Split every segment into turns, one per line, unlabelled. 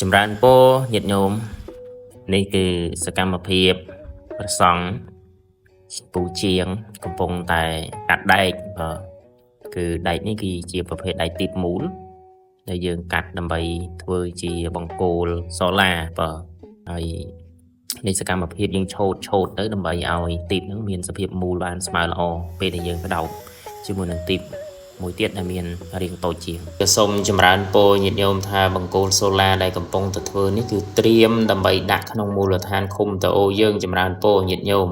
ចម្រើនពរញាតិញោមនេះគឺសកម្មភាពប្រសង់ពូជាងកំពុងតែកាត់ដែកគឺដែកនេះគឺជាប្រភេទដែកទីបមូលដែលយើងកាត់ដើម្បីធ្វើជាបង្គោលសូឡាហើយនេះសកម្មភាពយើងឆូតទៅដើម្បីឲ្យទីបហ្នឹងមានសភាពមូលបានស្មើល្អពេលដែលយើងបដោតជាមួយនឹងទីបមួយទៀតដែលមានរាងតូចជាងក៏សូមចម្រើនពរញាតិញោមថាបង្គោលសូឡាដែលកំពុងទៅធ្វើនេះគឺត្រៀមដើម្បីដាក់ក្នុងមូលដ្ឋានឃុំតអូយើងចម្រើនពរញាតិញោម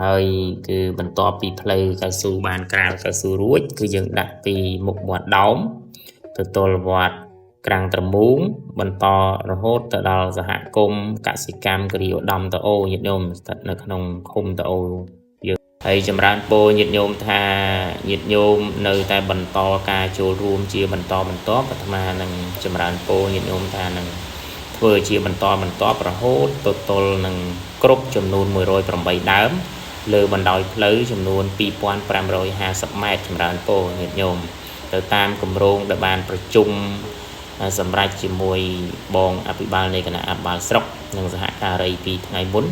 ហើយគឺបន្ទាប់ពីផ្លូវកៅស៊ូបានក្រាលកៅស៊ូរួចគឺយើងដាក់ពីមុខវត្តដោមទៅទល់វត្តក្រាំងត្រមូងបន្តរហូតទៅដល់សហគមន៍កសិកម្មគិរីឧត្តមតអូញាតិញោមស្ថិតនៅក្នុងឃុំតអូហើយចម្រើនពរញាតិញោមថាញាតិញោមនៅតែបន្តការចូលរួមជាបន្តអាត្មានឹងចម្រើនពរញាតិញោមថានឹងធ្វើជាបន្តរហូតទៅទល់នឹងគ្រប់ចំនួន108ដើមលើបណ្ដោយផ្លូវចំនួន2550ម៉ែត្រចម្រើនពរញាតិញោមទៅតាមគម្រោងដែលបានប្រជុំសម្រាប់ជាមួយបងអភិបាលនៃគណៈអភិបាលស្រុកនិងសហការីពីថ្ងៃមុន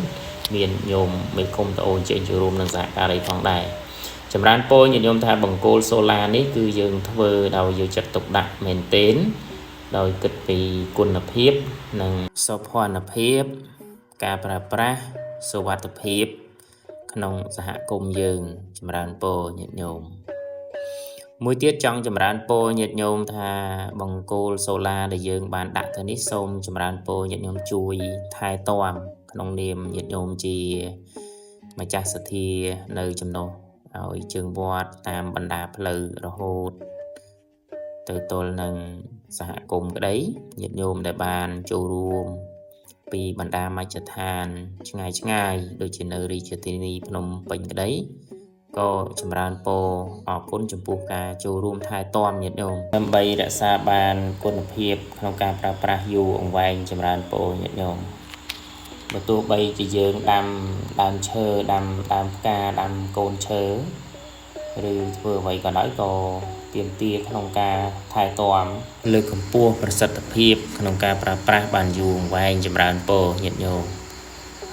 មានញោមមេឃុំតអូនចេញចូលរួមនឹងសហការីផងដែរចម្រើនពរញាតិញោមថាបង្គោលសូឡានេះគឺយើងធ្វើដោយយកចិត្តទុកដាក់មែនទែនដោយគិតពីគុណភាពនិងសោភ័ណភាពការប្រើប្រាស់សុវត្ថិភាពក្នុងសហគមន៍យើងចម្រើនពរញាតិញោមមួយទៀតចង់ចម្រើនពរញាតិញោមថាបង្គោលសូឡាដែលយើងបានដាក់ទៅនេះសូមចម្រើនពរញាតិញោមជួយថែទាំក្នុងនាមញាតិញោមជាម្ចាស់សទ្ធានៅចំណុះឲ្យជើងវត្តតាមបណ្ដាផ្លូវរហូតទៅទល់នឹងសហគមន៍ក្តីញាតិញោមដែលបានចូលរួមពីបណ្ដាមជ្ឈដ្ឋានឆ្ងាយដូចជានៅរាជធានីភ្នំពេញក្តីក៏ចម្រើនពរអរគុណចំពោះការចូលរួមថែទាំញាតិញោមដើម្បីរក្សាបានគុណភាពក្នុងការប្រើប្រាស់យូរអង្វែងចម្រើនពរញាតិញោមបើទោះបីជាយើងដាំដើមឈើដាំផ្កាដាំកូនឈើឬធ្វើអ្វីក៏ដោយក៏ទាមទារក្នុងការថែទាំលើកកម្ពស់ប្រសិទ្ធភាពក្នុងការប្រើប្រាស់បានយូរអង្វែងចម្រើនពរញាតិញោម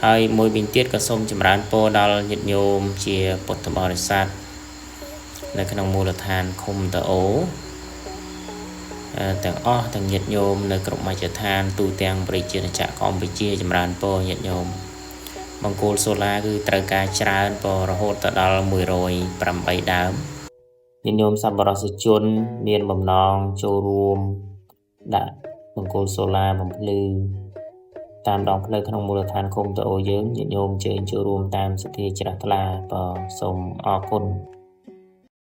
ហើយមួយវិញទៀតក៏សូមចម្រើនពរដល់ញាតិញោមជាពុទ្ធបរិស័ទនៅក្នុងមូលដ្ឋានឃុំតអូទាំងអស់ទាំងញាតិញោមនៅគ្រប់មជ្ឈដ្ឋានទូទាំងប្រជាជាតិកម្ពុជាចម្រើនពរញាតិញោមបង្គោលសូឡាគឺត្រូវការច្រើនពររហូតដល់108ដើមញាតិញោមសប្បុរសជនមានបំណងចូលរួមដាក់បង្គោលសូឡាបំភ្លឺតាមដងផ្លូវក្នុងមូលដ្ឋានឃុំតអូយើងញាតិញោមអញ្ជើញចូលរួមតាមសទ្ធាជ្រះថ្លាសូមអរគុណ